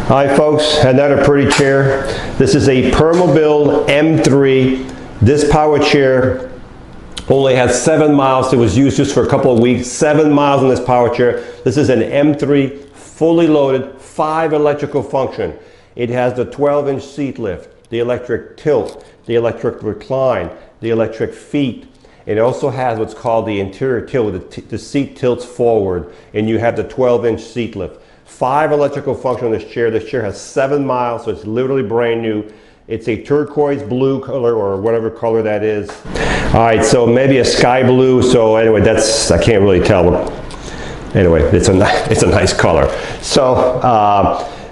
Hi folks, another pretty chair. This is a Permobil M3. This power chair only has 7 miles. It was used just for a couple of weeks. 7 miles in this power chair. This is an M3 fully loaded, 5 electrical function. It has the 12-inch seat lift, the electric tilt, the electric recline, the electric feet. It also has what's called the Anterior tilt. The seat tilts forward and you have the 12-inch seat lift. 5 electrical function on this chair. This chair has 7 miles, so it's literally brand new. It's a turquoise blue color or whatever color that is. All right, so maybe a sky blue. So anyway, I can't really tell. Anyway, it's a nice color. So,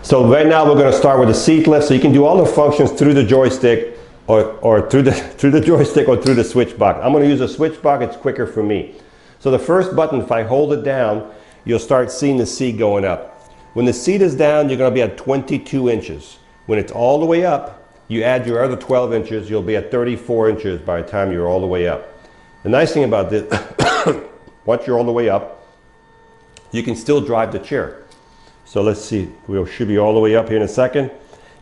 so right now we're going to start with the seat lift. So you can do all the functions through the joystick or through the joystick or through the switch box. I'm going to use a switch box. It's quicker for me. So the first button, if I hold it down, you'll start seeing the seat going up. When the seat is down, you're going to be at 22 inches. When it's all the way up, you add your other 12 inches, you'll be at 34 inches by the time you're all the way up. The nice thing about this, once you're all the way up, you can still drive the chair. So let's see, we should be all the way up here in a second.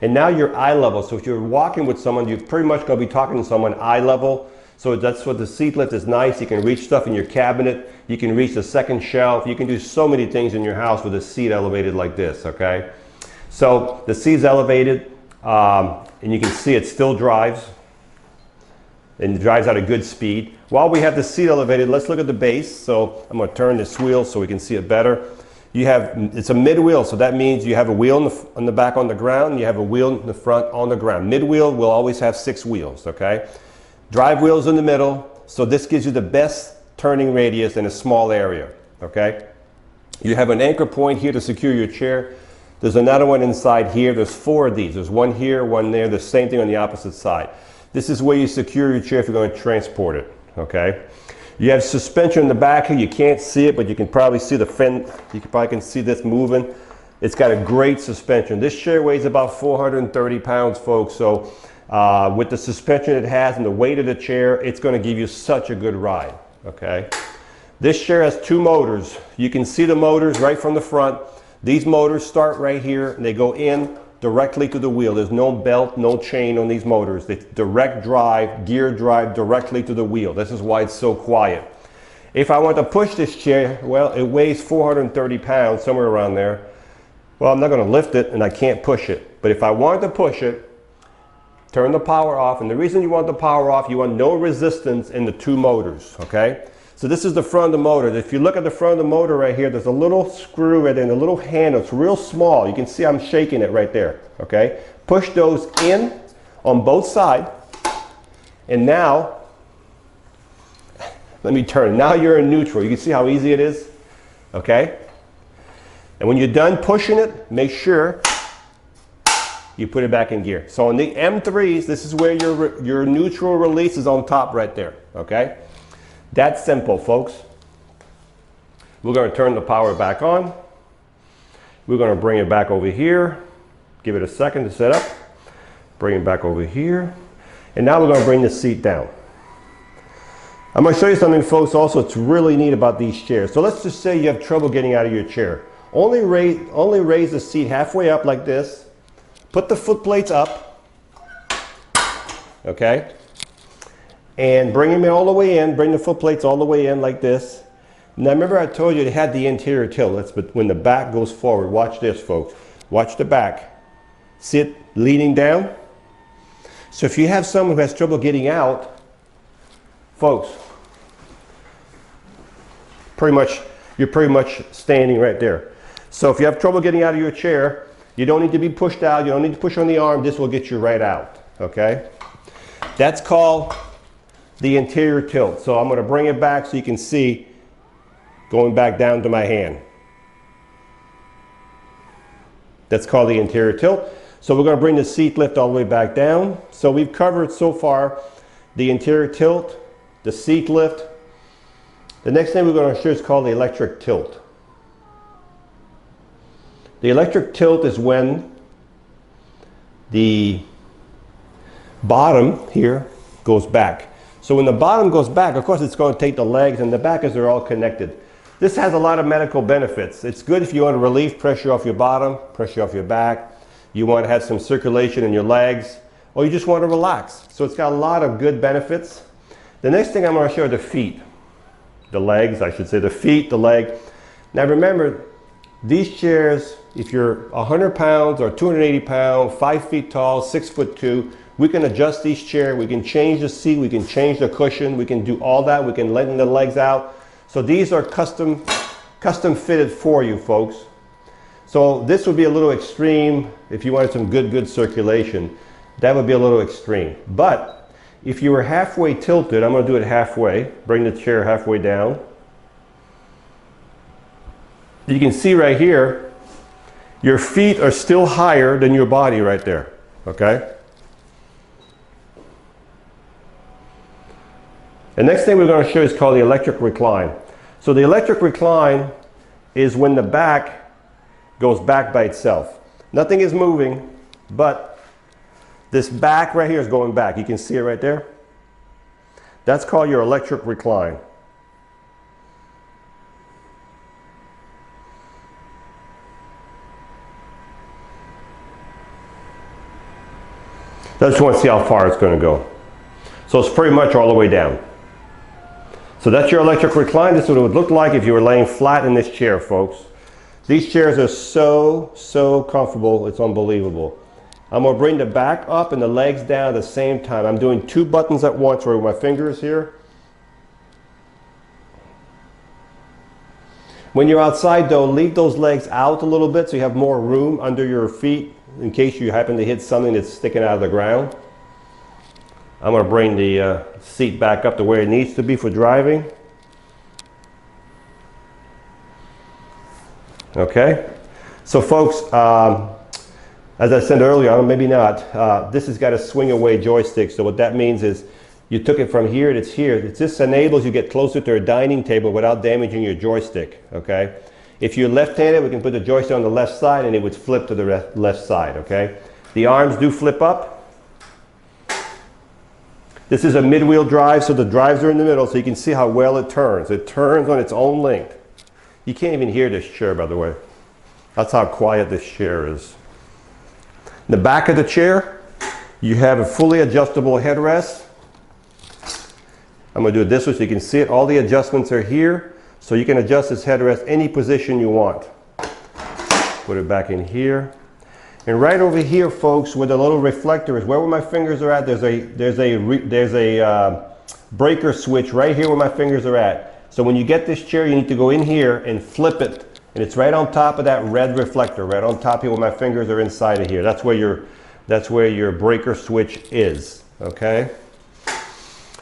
And now you're eye level. So if you're walking with someone, you're pretty much going to be talking to someone eye level. So that's what the seat lift is nice. You can reach stuff in your cabinet. You can reach the second shelf. You can do so many things in your house with a seat elevated like this, okay? So the seat's elevated, and you can see it still drives. And it drives at a good speed. While we have the seat elevated, let's look at the base. So I'm going to turn this wheel so we can see it better. It's a mid wheel, so that means you have a wheel on the back on the ground, and you have a wheel in the front on the ground. Mid wheel will always have 6 wheels, okay? Drive wheels in the middle, so this gives you the best turning radius in a small area, okay? You have an anchor point here to secure your chair. There's another one inside here. There's 4 of these. There's one here, one there. The same thing on the opposite side. This is where you secure your chair if you're going to transport it, okay? You have suspension in the back here. You can't see it, but you can probably see the fin. You probably can see this moving. It's got a great suspension. This chair weighs about 430 pounds, folks, so with the suspension it has and the weight of the chair, it's going to give you such a good ride, okay? This chair has 2 motors. You can see the motors right from the front. These motors start right here and they go in directly to the wheel. There's no belt, no chain on these motors. They direct drive, gear drive directly to the wheel. This is why it's so quiet. If I want to push this chair, well, it weighs 430 pounds, somewhere around there. Well, I'm not going to lift it and I can't push it. But if I wanted to push it, turn the power off, and the reason you want the power off, you want no resistance in the 2 motors, okay? So this is the front of the motor. If you look at the front of the motor right here, there's a little screw right there and a little handle. It's real small. You can see I'm shaking it right there, okay? Push those in on both sides, and now, let me turn. Now you're in neutral. You can see how easy it is, okay? And when you're done pushing it, make sure you put it back in gear. So on the M3s, this is where your neutral release is on top right there, okay? That's simple, folks. We're going to turn the power back on. We're going to bring it back over here. Give it a second to set up. Bring it back over here. And now we're going to bring the seat down. I'm going to show you something, folks, also it's really neat about these chairs. So let's just say you have trouble getting out of your chair. Only raise the seat halfway up like this. Put the foot plates up, okay? And bring them all the way in. Bring the foot plates all the way in like this. Now remember I told you it had the interior tilt. That's when the back goes forward. Watch this, folks. Watch the back. See it leaning down? So if you have someone who has trouble getting out, folks, you're pretty much standing right there. So if you have trouble getting out of your chair, you don't need to be pushed out. You don't need to push on the arm. This will get you right out, okay? That's called the interior tilt. So I'm going to bring it back so you can see going back down to my hand. That's called the interior tilt. So we're going to bring the seat lift all the way back down. So we've covered so far the interior tilt, the seat lift. The next thing we're going to show is called the electric tilt. The electric tilt is when the bottom here goes back. So when the bottom goes back, of course it's going to take the legs and the back as they're all connected. This has a lot of medical benefits. It's good if you want to relieve pressure off your bottom, pressure off your back. you want to have some circulation in your legs, or you just want to relax. So it's got a lot of good benefits. The next thing I'm going to show you are the feet. The legs, I should say, the feet, the leg. Now remember, these chairs, if you're 100 pounds or 280 pounds, 5 feet tall, 6'2", we can adjust these chairs, we can change the seat, we can change the cushion, we can do all that, we can lengthen the legs out. So these are custom fitted for you folks. So this would be a little extreme if you wanted some good circulation. That would be a little extreme. But if you were halfway tilted, I'm going to do it halfway, bring the chair halfway down. You can see right here, your feet are still higher than your body right there, okay? The next thing we're going to show is called the electric recline. So the electric recline is when the back goes back by itself. Nothing is moving, but this back right here is going back. You can see it right there. That's called your electric recline. I just want to see how far it's going to go. So it's pretty much all the way down. So that's your electric recline. This is what it would look like if you were laying flat in this chair, folks. These chairs are so comfortable, it's unbelievable. I'm going to bring the back up and the legs down at the same time. I'm doing 2 buttons at once with my fingers here. When you're outside though, leave those legs out a little bit so you have more room under your feet in case you happen to hit something that's sticking out of the ground. I'm going to bring the seat back up to where it needs to be for driving. Okay, so folks, as I said earlier, maybe not, this has got a swing away joystick. So what that means is you took it from here to here. This enables you to get closer to a dining table without damaging your joystick. Okay, if you're left-handed, we can put the joystick on the left side and it would flip to the left side. Okay, the arms do flip up. This is a mid-wheel drive, so the drives are in the middle, so you can see how well it turns. It turns on its own length. You can't even hear this chair, by the way. That's how quiet this chair is. In the back of the chair, you have a fully adjustable headrest. I'm going to do it this way so you can see it. All the adjustments are here, so you can adjust this headrest any position you want. Put it back in here. And right over here, folks, where the little reflector is, where my fingers are at, there's a breaker switch right here where my fingers are at. So when you get this chair, you need to go in here and flip it, and it's right on top of that red reflector, right on top here where my fingers are inside of here. That's where your breaker switch is. Okay.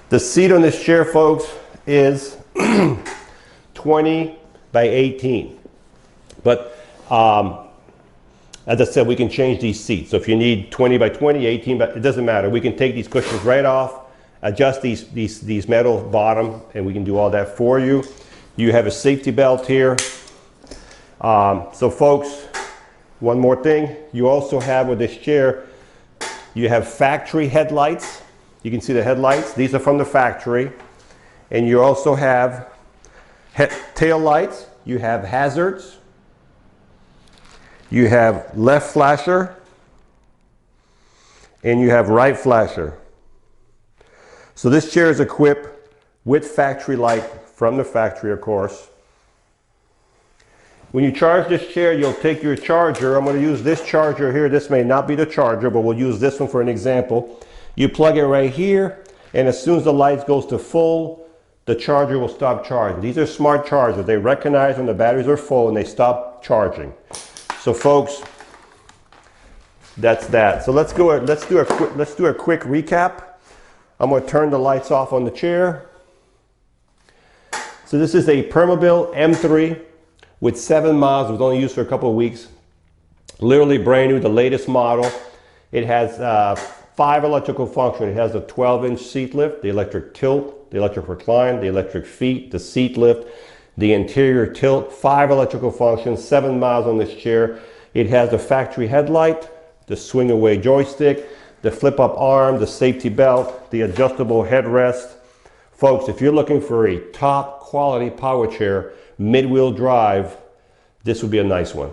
The seat on this chair, folks, is 20 by 18, but as I said, we can change these seats. So if you need 20 by 20, 18 by, it doesn't matter. We can take these cushions right off, adjust these metal bottom, and we can do all that for you. You have a safety belt here. So folks, one more thing. You also have with this chair, you have factory headlights. You can see the headlights. These are from the factory. And you also have tail lights. You have hazards. You have left flasher, and you have right flasher. So this chair is equipped with factory light from the factory, of course. When you charge this chair, you'll take your charger. I'm going to use this charger here. This may not be the charger, but we'll use this one for an example. You plug it right here, and as soon as the light goes to full, the charger will stop charging. These are smart chargers. They recognize when the batteries are full and they stop charging. So folks, that's that. So let's do a quick recap. I'm going to turn the lights off on the chair. So this is a Permobil M3 with 7 miles. It was only used for a couple of weeks. Literally brand new, the latest model. It has 5 electrical functions. It has a 12-inch seat lift, the electric tilt, the electric recline, the electric feet, the seat lift, the interior tilt, 5 electrical functions, 7 miles on this chair. It has the factory headlight, the swing away joystick, the flip up arm, the safety belt, the adjustable headrest. Folks, if you're looking for a top quality power chair, mid-wheel drive, this would be a nice one.